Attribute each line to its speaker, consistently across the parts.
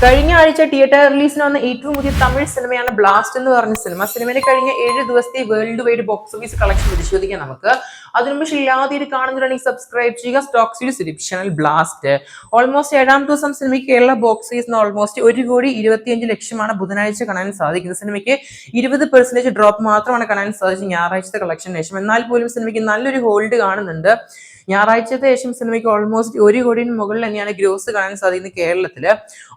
Speaker 1: കഴിഞ്ഞ ആഴ്ച തിയേറ്റർ റിലീസിന് വന്ന ഏറ്റവും പുതിയ തമിഴ് സിനിമയാണ് ബ്ലാസ്റ്റ് എന്ന് പറഞ്ഞ സിനിമ. സിനിമയുടെ കഴിഞ്ഞ 7 ദിവസത്തെ world wide box office collection പരിശോധിക്കാം നമുക്ക്. അതിനു മുമ്പ് ആദ്യമായിട്ട് കാണുന്നതിനാണെങ്കിൽ സബ്സ്ക്രൈബ് ചെയ്യുക. Stock series YouTube channel blast. Almost 7-ാം ദിവസം സിനിമയ്ക്ക് കേരള ബോക്സ് ഓഫീസിന് ഓൾമോസ്റ്റ് 1,25,00,000 ബുധനാഴ്ച കാണാൻ സാധിക്കുന്നത്. സിനിമയ്ക്ക് 20% ഡ്രോപ്പ് മാത്രമാണ് കാണാൻ സാധിച്ചത് ഞായറാഴ്ചത്തെ കളക്ഷന് ശേഷം. എന്നാൽ പോലും സിനിമയ്ക്ക് നല്ലൊരു ഹോൾഡ് കാണുന്നുണ്ട്. ഞായറാഴ്ചത്തെ ശേഷം സിനിമയ്ക്ക് ഓൾമോസ്റ്റ് 1 കോടിന് മുകളിൽ തന്നെയാണ് ഗ്രോസ് കാണാൻ സാധിക്കുന്നത്. കേരളത്തില്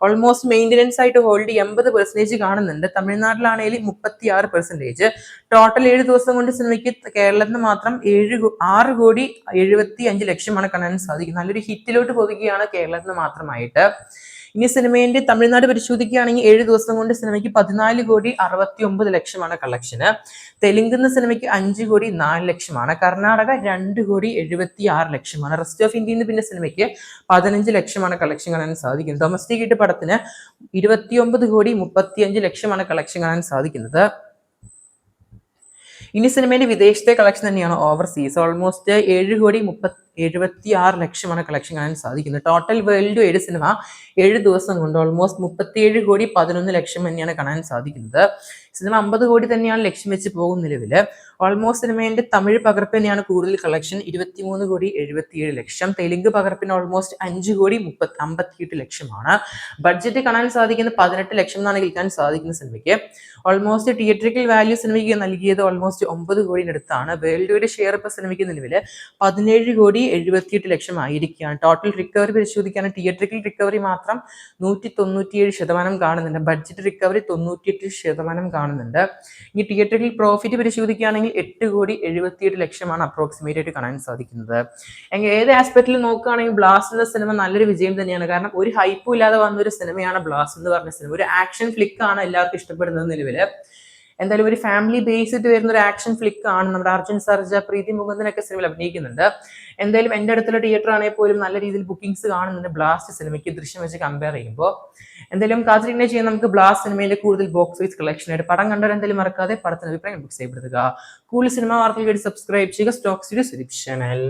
Speaker 1: ഓൾമോസ്റ്റ് മെയിൻ്റനൻസ് ആയിട്ട് ഹോൾഡ് 80% കാണുന്നുണ്ട്. തമിഴ്നാട്ടിലാണെങ്കിൽ 36%. ടോട്ടൽ 7 ദിവസം കൊണ്ട് സിനിമയ്ക്ക് കേരളത്തിന് മാത്രം 6,75,00,000 കാണാൻ സാധിക്കുന്നത്. നല്ലൊരു ഹിറ്റിലോട്ട് പോവുകയാണ് കേരളത്തിന് മാത്രമായിട്ട്. ഇനി സിനിമേന്റെ തമിഴ്നാട് പരിശോധിക്കുകയാണെങ്കിൽ 7 ദിവസം കൊണ്ട് സിനിമയ്ക്ക് 14,69,00,000 കളക്ഷന്. തെലുങ്കുന്ന സിനിമയ്ക്ക് 5,04,00,000. കർണാടക 2,76,00,000. റെസ്റ്റ് ഓഫ് ഇന്ത്യയിൽ നിന്ന് പിന്നെ സിനിമയ്ക്ക് 15,00,000 കളക്ഷൻ കാണാൻ സാധിക്കുന്നത്. ഡൊമസ്റ്റിക് ആയിട്ട് പടത്തിന് 29,35,00,000 കളക്ഷൻ കാണാൻ സാധിക്കുന്നത്. ഇനി സിനിമയുടെ വിദേശത്തെ കളക്ഷൻ തന്നെയാണ് ഓവർസീസ്. ഓൾമോസ്റ്റ് 7,76,00,000 കളക്ഷൻ കാണാൻ സാധിക്കുന്നത്. ടോട്ടൽ വേൾഡ് വൈഡ് സിനിമ 7 ദിവസം കൊണ്ട് ഓൾമോസ്റ്റ് 37,11,00,000 തന്നെയാണ് കാണാൻ സാധിക്കുന്നത്. സിനിമ 50 കോടി തന്നെയാണ് ലക്ഷ്യം വെച്ച് പോകും നിലവില്. ഓൾമോസ്റ്റ് സിനിമയുടെ തമിഴ് പകർപ്പ് തന്നെയാണ് കൂടുതൽ കളക്ഷൻ 23,77,00,000. തെലുങ്ക് പകർപ്പിന് ഓൾമോസ്റ്റ് 5,58,00,000. ബഡ്ജറ്റ് കാണാൻ സാധിക്കുന്ന 18,00,000 എന്നാണ് കിട്ടാൻ സാധിക്കുന്ന സിനിമയ്ക്ക്. ഓൾമോസ്റ്റ് തിയേറ്ററിക്കൽ വാല്യൂ സിനിമയ്ക്ക് നൽകിയത് ഓൾമോസ്റ്റ് 9 കോടിനടുത്താണ്. വേൾഡ് വൈഡ് ഷെയർ ഇപ്പൊ സിനിമയ്ക്ക് നിലവില് 17,78,00,000 ആയിരിക്കുകയാണ്. ടോട്ടൽ റിക്കവറി പരിശോധിക്കുകയാണെങ്കിൽ തിയേറ്ററിക്കൽ റിക്കവറി മാത്രം 197% കാണുന്നുണ്ട്. ബഡ്ജറ്റ് റിക്കവറി 98% കാണുന്നുണ്ട്. ഇനി തിയേറ്ററിൽ പ്രോഫിറ്റ് പരിശോധിക്കുകയാണെങ്കിൽ 8,78,00,000 അപ്രോക്സിമേറ്റ് ആയിട്ട് കാണാൻ സാധിക്കുന്നത്. ഏത് ആസ്പെക്റ്റിൽ നോക്കുകയാണെങ്കിൽ ബ്ലാസ്റ്റ് എന്ന സിനിമ നല്ലൊരു വിജയം തന്നെയാണ്. കാരണം ഒരു ഹൈപ്പും ഇല്ലാതെ വന്ന ഒരു സിനിമയാണ് ബ്ലാസ്റ്റ് എന്ന് പറഞ്ഞ സിനിമ. ഒരു ആക്ഷൻ ഫ്ലിക്ക് ആണ് എല്ലാവർക്കും ഇഷ്ടപ്പെടുന്നത് നിലവില്. എന്തായാലും ഒരു ഫാമിലി ബേസ്ഡ് വരുന്ന ഒരു ആക്ഷൻ ഫ്ലിക്ക് ആണ്. നമ്മുടെ അർജുൻ സർജ, പ്രീതി മുകുന്ദനൊക്കെ സിനിമയിൽ അഭിനയിക്കുന്നുണ്ട്. എന്തായാലും എൻ്റെ അടുത്തുള്ള തിയേറ്റർ ആണെങ്കിൽ പോലും നല്ല രീതിയിൽ ബുക്കിംഗ്സ് കാണുന്നുണ്ട് ബ്ലാസ്റ്റ് സിനിമയ്ക്ക് ദൃശ്യം വെച്ച് കമ്പയർ ചെയ്യുമ്പോൾ. എന്തായാലും കാത്തിരിക്കുന്നത് ചെയ്യാൻ നമുക്ക് ബ്ലാസ്റ്റ് സിനിമയിലെ കൂടുതൽ ബോക്സ് ഓഫീസ് കളക്ഷൻ ആയിട്ട്. പടം കണ്ടവർ എന്തായാലും മറക്കാതെ പടത്തിന് അഭിപ്രായം ബുക്ക് ചെയ്യപ്പെടുക. കൂടുതൽ സിനിമ വാർത്തകൾ വേണ്ടി സബ്സ്ക്രൈബ് ചെയ്യുക സ്റ്റോക്ക് സീരീസ് യൂട്യൂബ് ചാനൽ.